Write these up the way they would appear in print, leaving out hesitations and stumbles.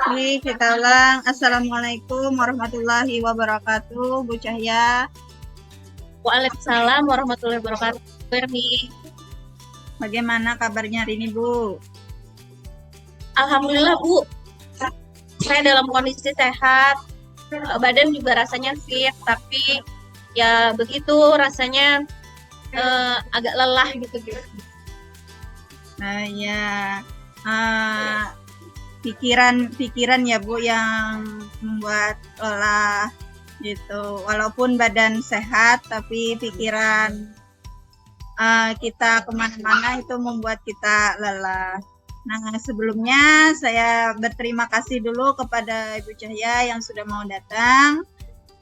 Oke, kita ulang. Assalamualaikum warahmatullahi wabarakatuh, Bu Cahya. Waalaikumsalam warahmatullahi wabarakatuh. Berni. Bagaimana kabarnya hari ini, Bu? Alhamdulillah Bu, saya dalam kondisi sehat. Badan juga rasanya fit, tapi ya begitu rasanya agak lelah gitu. Ya, uh, pikiran ya Bu yang membuat lelah gitu. Walaupun badan sehat, tapi pikiran kita kemana-mana itu membuat kita lelah. Nah, sebelumnya saya berterima kasih dulu kepada Ibu Cahya yang sudah mau datang.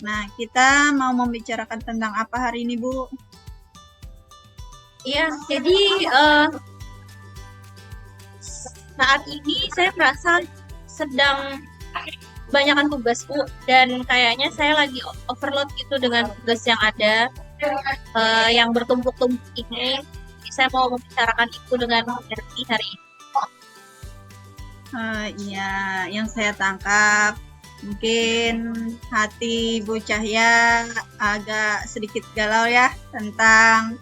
Nah, kita mau membicarakan tentang apa hari ini, Bu? Iya, jadi saat ini saya merasa sedang kebanyakan tugas Bu, dan kayaknya saya lagi overload gitu dengan tugas yang ada, yang bertumpuk-tumpuk ini. Saya mau membicarakan itu dengan Berni hari ini. Iya, yang saya tangkap mungkin hati Bu Cahya agak sedikit galau ya tentang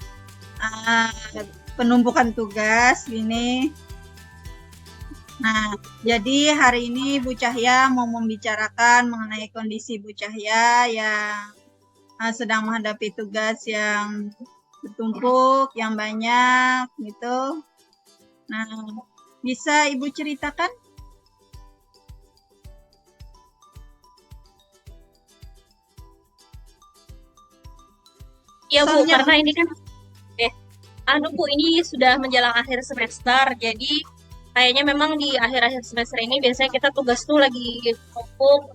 penumpukan tugas gini. Nah, jadi hari ini Bu Cahya mau membicarakan mengenai kondisi Bu Cahya yang sedang menghadapi tugas yang bertumpuk, yang banyak gitu. Nah, bisa Ibu ceritakan? Iya Bu, Soalnya karena ini kan Bu, ini sudah menjelang akhir semester, jadi kayaknya memang di akhir-akhir semester ini biasanya kita tugas tuh lagi numpuk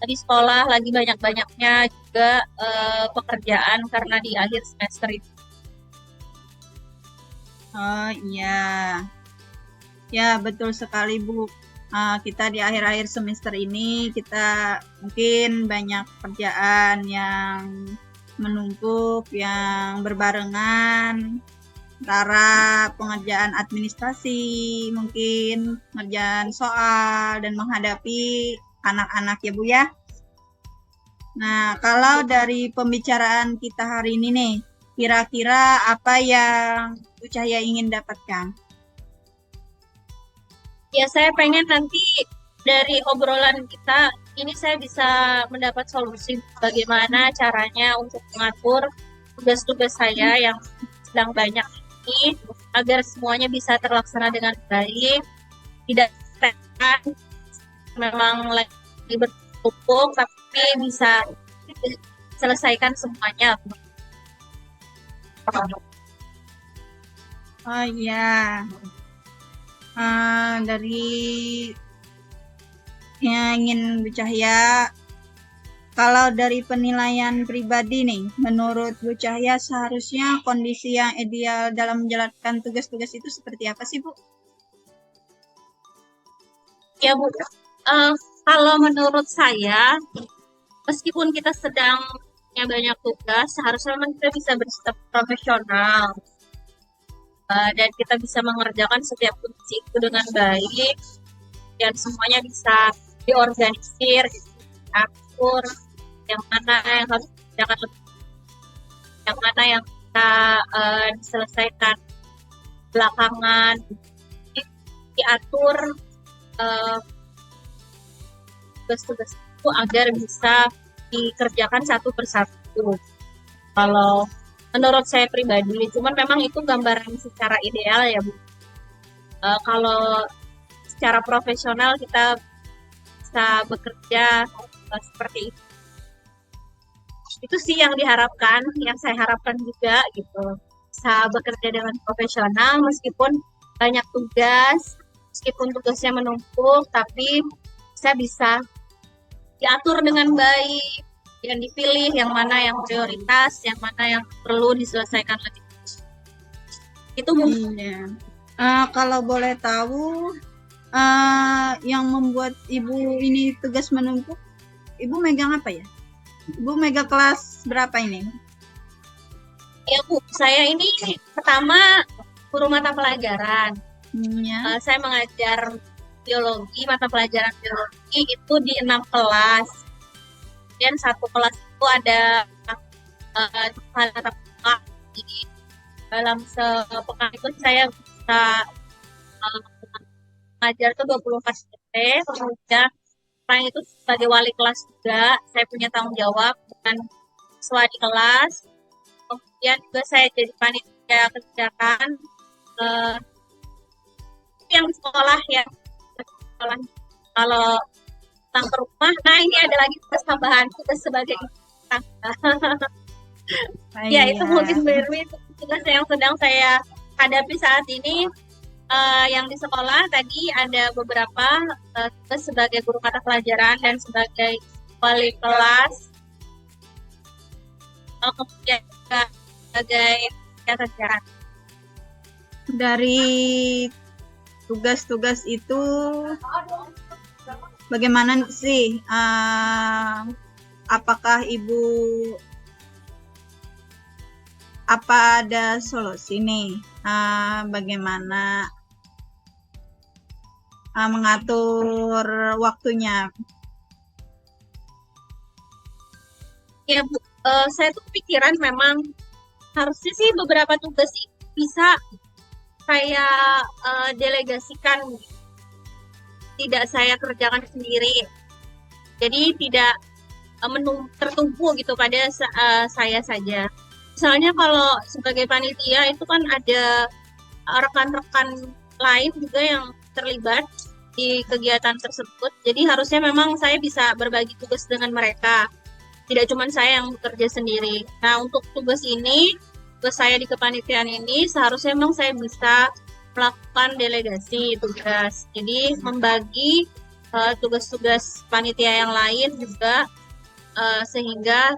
di sekolah, lagi banyak-banyaknya juga pekerjaan karena di akhir semester itu. Oh iya, ya betul sekali Bu. Kita di akhir-akhir semester ini kita mungkin banyak kerjaan yang menumpuk, yang berbarengan, antara pengerjaan administrasi, mungkin pengerjaan soal, dan menghadapi anak-anak ya Bu ya. Nah, kalau dari pembicaraan kita hari ini nih, kira-kira apa yang Bu Cahya ingin dapatkan? Ya, saya pengen nanti dari obrolan kita ini saya bisa mendapat solusi bagaimana caranya untuk mengatur tugas-tugas saya yang sedang banyak ini agar semuanya bisa terlaksana dengan baik, tidak memang lagi bertumpuk tapi bisa selesaikan semuanya. Oh iya, dari yang ingin Bu Cahya, kalau dari penilaian pribadi nih, menurut Bu Cahya seharusnya kondisi yang ideal dalam menjalankan tugas-tugas itu seperti apa sih Bu? Ya Bu, kalau menurut saya, meskipun kita sedang punya banyak tugas, seharusnya memang kita bisa bersikap profesional dan kita bisa mengerjakan setiap tugas itu dengan baik dan semuanya bisa diorganisir, diatur, yang mana yang harus dikerjakan lebih, yang mana yang bisa diselesaikan belakangan, diatur tugas-tugas itu agar bisa dikerjakan satu persatu. Kalau menurut saya pribadi, cuman memang itu gambaran secara ideal ya Bu. Kalau secara profesional kita bisa bekerja seperti itu. Itu sih yang diharapkan, yang saya harapkan juga gitu. Bisa bekerja dengan profesional meskipun banyak tugas, meskipun tugasnya menumpuk, tapi saya bisa diatur dengan baik, yang dipilih yang mana yang prioritas, yang mana yang perlu diselesaikan lebih. Itu mungkin. Iya. Kalau boleh tahu, yang membuat Ibu ini tugas menumpuk, Ibu megang apa ya? Ibu megang kelas berapa ini? Ya Bu, saya ini pertama guru mata pelajaran. Ya. Saya mengajar biologi, mata pelajaran biologi itu di 6 kelas. Dan satu kelas itu ada hal tatap. Jadi dalam sepekan itu saya bisa mengajar tuh 24 jam. Kemudian selain itu sebagai wali kelas juga saya punya tanggung jawab dengan siswa di kelas. Kemudian juga saya jadi panitia kegiatan yang sekolah ya. Sekolah. Kalau pulang ke rumah, nah ini ada lagi tambahan tugas sebagai ibu tangga. Ya itu mungkin baru itu tugas yang sedang saya hadapi saat ini. Yang di sekolah tadi ada beberapa tugas sebagai guru mata pelajaran dan sebagai wali kelas. Kemudian juga sebagai kegiatan. Dari tugas-tugas itu bagaimana sih? Apakah Ibu apa ada solusi nih? Bagaimana mengatur waktunya? Ya Bu, saya tuh pikiran memang harusnya sih beberapa tugas bisa saya delegasikan, tidak saya kerjakan sendiri. Jadi tidak tertumpu gitu pada saya saja. Misalnya kalau sebagai panitia itu kan ada rekan-rekan lain juga yang terlibat di kegiatan tersebut. Jadi harusnya memang saya bisa berbagi tugas dengan mereka. Tidak cuma saya yang bekerja sendiri. Nah, untuk tugas ini, tugas saya di kepanitiaan ini, seharusnya memang saya bisa melakukan delegasi tugas. Jadi membagi tugas-tugas panitia yang lain juga sehingga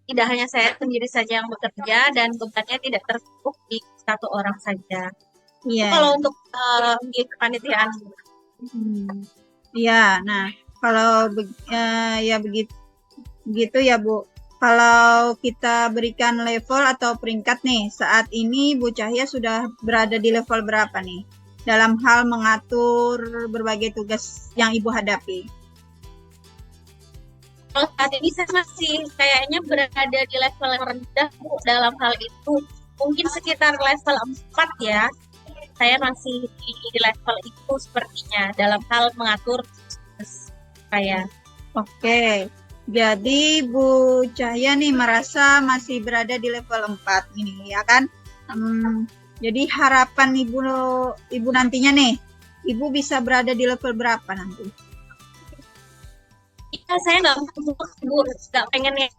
tidak hanya saya sendiri saja yang bekerja dan bebannya tidak tertumpuk di satu orang saja. Iya. Kalau untuk di kepanitiaan. Iya, nah kalau ya begitu ya Bu. Kalau kita berikan level atau peringkat nih, saat ini Bu Cahya sudah berada di level berapa nih dalam hal mengatur berbagai tugas yang Ibu hadapi? Kalau saat ini saya masih kayaknya berada di level yang rendah Bu, dalam hal itu. Mungkin sekitar level 4 ya. Saya masih di level itu sepertinya dalam hal mengatur saya. Oke. Jadi Bu Cahya nih merasa masih berada di level 4 ini ya kan? Jadi harapan Ibu nantinya nih, Ibu bisa berada di level berapa nanti? Ya, saya nggak pengen yang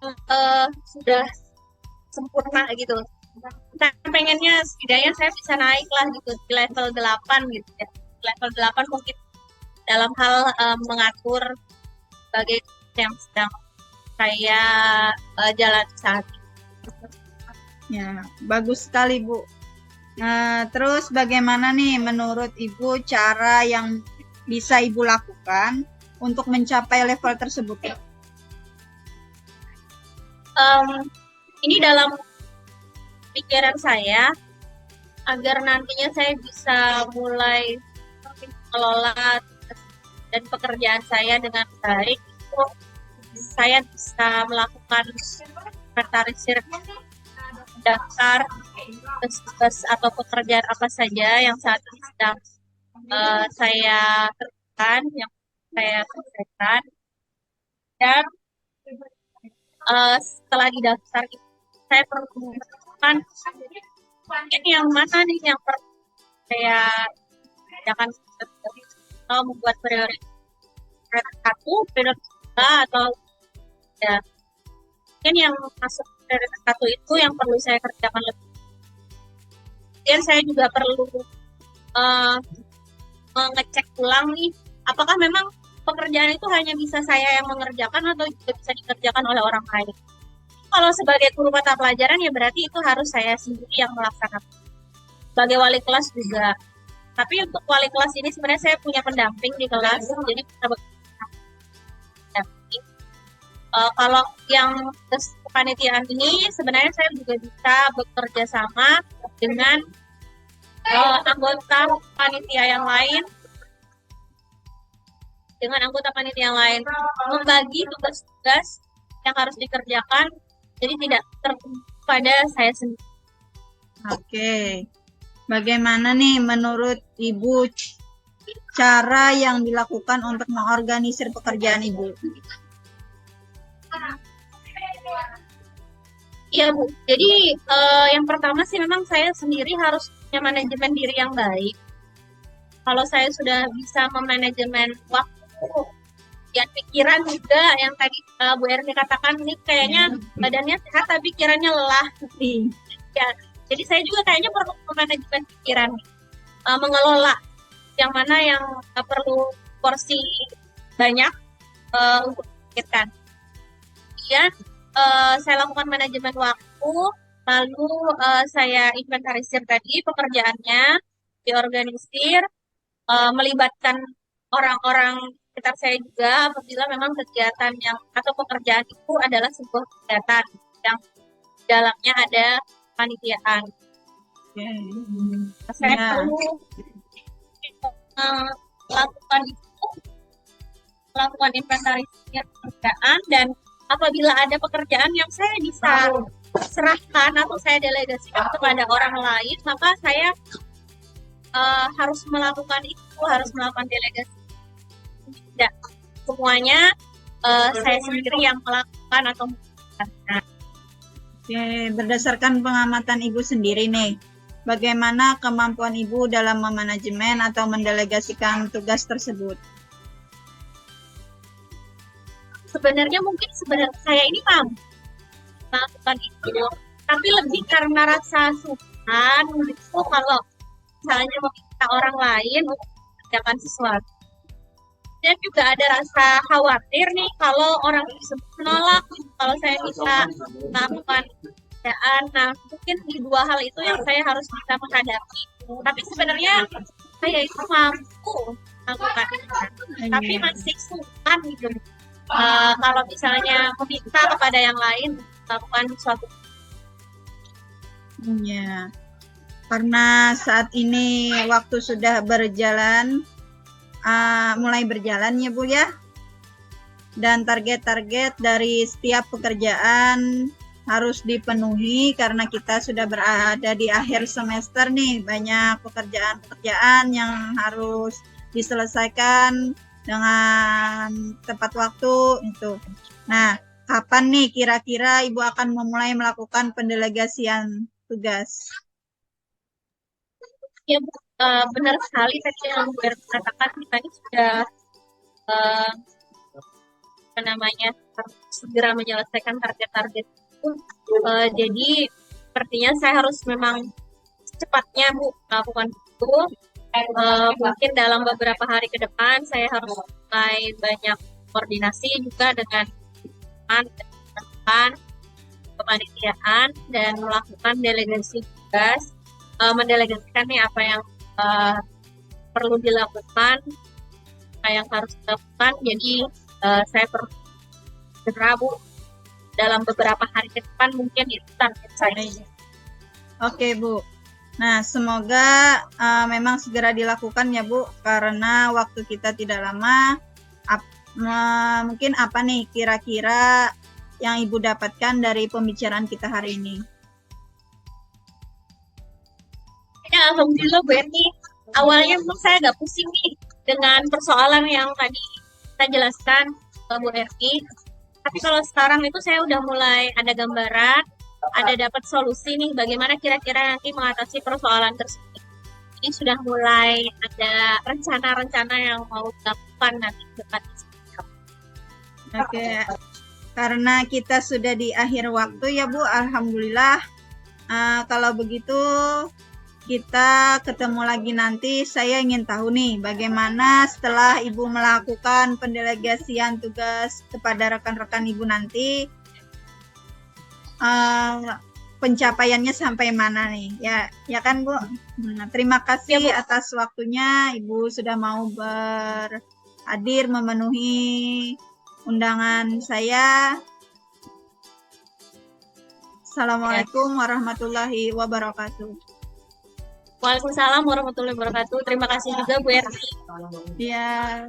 sudah sempurna gitu. Saya pengennya setidaknya saya bisa naik lah gitu di level 8 gitu ya. Level 8 mungkin dalam hal mengatur sebagai yang sedang saya jalan saat ini. Ya, bagus sekali Bu. Terus bagaimana nih menurut Ibu cara yang bisa Ibu lakukan untuk mencapai level tersebut? Ini dalam pikiran saya agar nantinya saya bisa mulai mengelola dan pekerjaan saya dengan baik. Itu saya bisa melakukan inventarisir daftar tugas atau pekerjaan apa saja yang saat ini sedang saya kerjakan, yang saya kerjakan, dan setelah didaftar itu saya perlu menentukan mungkin yang mana nih yang perlu saya kerjakan atau membuat prioritas 1, prioritas 2, atau ya mungkin yang masuk prioritas 1 itu yang perlu saya kerjakan lebih. Dan saya juga perlu mengecek ulang nih apakah memang pekerjaan itu hanya bisa saya yang mengerjakan atau juga bisa dikerjakan oleh orang lain. Kalau sebagai guru mata pelajaran ya berarti itu harus saya sendiri yang melaksanakan. Sebagai wali kelas juga. Tapi untuk wali kelas ini sebenarnya saya punya pendamping di kelas, jadi bisa pendamping. Kalau yang kepanitiaan ini sebenarnya saya juga bisa bekerja sama dengan anggota panitia yang lain dengan anggota panitia lain, membagi tugas-tugas yang harus dikerjakan, jadi tidak tertumpu pada saya sendiri. Oke. Bagaimana nih menurut Ibu cara yang dilakukan untuk mengorganisir pekerjaan Ibu? Iya Bu, jadi yang pertama sih memang saya sendiri harus punya manajemen diri yang baik. Kalau saya sudah bisa memanajemen waktu dan pikiran juga, yang tadi Bu Erni katakan nih kayaknya badannya sehat tapi pikirannya lelah. Ya, jadi saya juga kayaknya perlu memanajemen pikiran, mengelola yang mana yang perlu porsi banyak untuk dipikirkan. Ya, saya lakukan manajemen waktu, lalu saya inventarisir tadi pekerjaannya, diorganisir, melibatkan orang-orang sekitar saya juga apabila memang kegiatan yang atau pekerjaan itu adalah sebuah kegiatan yang dalamnya ada panitiaan. Saya perlu melakukan inventarisir pekerjaan, dan apabila ada pekerjaan yang saya bisa serahkan atau saya delegasikan kepada orang lain, maka saya harus melakukan itu, harus melakukan delegasi. Tidak semuanya saya sendiri yang melakukan atau melakukan. Oke, berdasarkan pengamatan Ibu sendiri nih, bagaimana kemampuan Ibu dalam memanajemen atau mendelegasikan tugas tersebut? Sebenarnya mungkin saya ini mampu melakukan itu, tapi lebih karena rasa sungkan gitu kalau misalnya meminta orang lain untuk mengerjakan sesuatu. Dan juga ada rasa khawatir nih kalau orang tersebut menolak kalau saya bisa melakukan pekerjaan. Nah, mungkin di dua hal itu yang saya harus bisa menghadapi. Tapi sebenarnya saya itu mampu melakukan itu, tapi masih sungkan gitu. Kalau misalnya meminta kepada yang lain melakukan suatu. Ya, karena saat ini waktu sudah berjalan, mulai berjalan ya Bu ya, dan target-target dari setiap pekerjaan harus dipenuhi karena kita sudah berada di akhir semester nih, banyak pekerjaan-pekerjaan yang harus diselesaikan dengan tepat waktu itu. Nah, kapan nih kira-kira Ibu akan memulai melakukan pendelegasian tugas? Ya Bu, benar sekali tadi yang Bu Erni katakan, kita ini sudah harus segera menyelesaikan target-target itu. Jadi sepertinya saya harus memang secepatnya Bu melakukan itu. Mungkin dalam beberapa hari ke depan saya harus mulai banyak koordinasi juga dengan teman-teman kepanitiaan dan melakukan delegasi tugas, mendelegasikan nih apa yang perlu dilakukan, apa yang harus dilakukan. Jadi saya perlu segera Bu dalam beberapa hari ke depan, mungkin itu target saya. Oke Bu. Nah, semoga memang segera dilakukan ya Bu, karena waktu kita tidak lama. Mungkin apa nih kira-kira yang Ibu dapatkan dari pembicaraan kita hari ini? Ya, alhamdulillah Bu Erni. Awalnya memang saya agak pusing nih dengan persoalan yang tadi kita jelaskan Bu Erni. Tapi kalau sekarang itu saya udah mulai ada gambaran, ada dapat solusi nih bagaimana kira-kira nanti mengatasi persoalan tersebut. Ini sudah mulai ada rencana-rencana yang mau dilakukan nanti depan. Oke, karena kita sudah di akhir waktu ya Bu, alhamdulillah. Kalau begitu kita ketemu lagi nanti. Saya ingin tahu nih bagaimana setelah Ibu melakukan pendelegasian tugas kepada rekan-rekan Ibu nanti, pencapaiannya sampai mana nih ya kan Bu. Terima kasih atas waktunya, Ibu sudah mau hadir memenuhi undangan saya. Assalamualaikum warahmatullahi wabarakatuh. Waalaikumsalam warahmatullahi wabarakatuh. Terima kasih juga Bu Erni. Ya.